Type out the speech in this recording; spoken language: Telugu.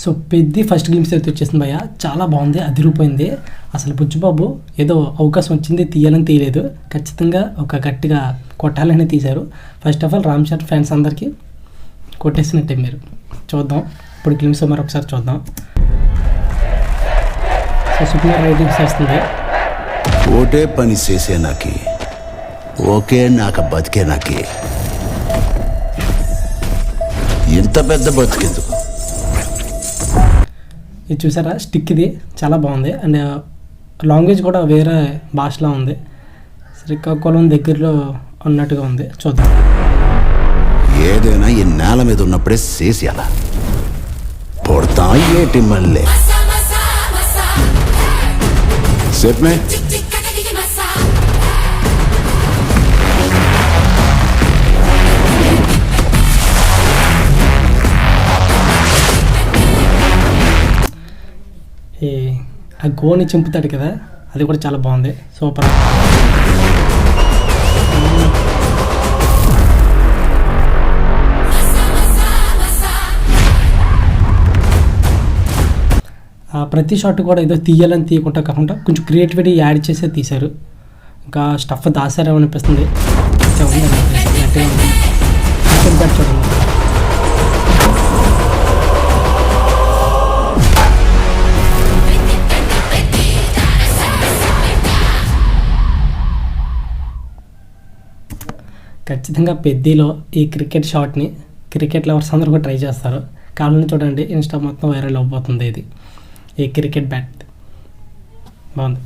సో పెద్ద ఫస్ట్ గ్లిమ్స్ అయితే వచ్చేసింది భయ్య, చాలా బాగుంది, అదిరిపోయింది అసలు. బుజ్జిబాబు ఏదో అవకాశం వచ్చింది తీయాలని తీయలేదు, ఖచ్చితంగా ఒక గట్టిగా కొట్టాలని తీశారు. First of all Ram Charan fans అందరికీ కొట్టేసినట్టే మీరు. చూద్దాం ఇప్పుడు గ్లిమ్స్ మరొకసారి చూద్దాం. సో సుకుమార్ రైటింగ్స్ వస్తుంది. ఓటే పని చేసే నాకి ఓకే నాకు బతికే నాకి ఎంత పెద్ద బతికేందుకు. ఇది చూసారా స్టిక్, ఇది చాలా బాగుంది అండ్ లాంగ్వేజ్ కూడా వేరే భాషలో ఉంది, శ్రీకాకుళం దగ్గరలో ఉన్నట్టుగా ఉంది. చూద్దాం. ఏదైనా ఈ నేల మీద ఉన్నప్పుడే చేసేయాల పొడతా ఏటి మళ్ళీ చెప్పే. ఆ గోని చింపుతాడు కదా, అది కూడా చాలా బాగుంది, సూపర్. ప్రతి షాట్ కూడా ఏదో తీయాలని తీయకుండా కాకుండా కొంచెం క్రియేటివిటీ యాడ్ చేసే తీశారు. ఇంకా స్టఫ్ దాసారేమో అనిపిస్తుంది. చూడండి ఖచ్చితంగా పెద్దలో ఈ క్రికెట్ షాట్ని క్రికెట్ లవర్స్ అందరూ కూడా ట్రై చేస్తారు. కావాలని చూడండి, ఇన్స్టా మొత్తం వైరల్ అయిపోతుంది ఇది, ఈ క్రికెట్ బ్యాట్ బాగుంది.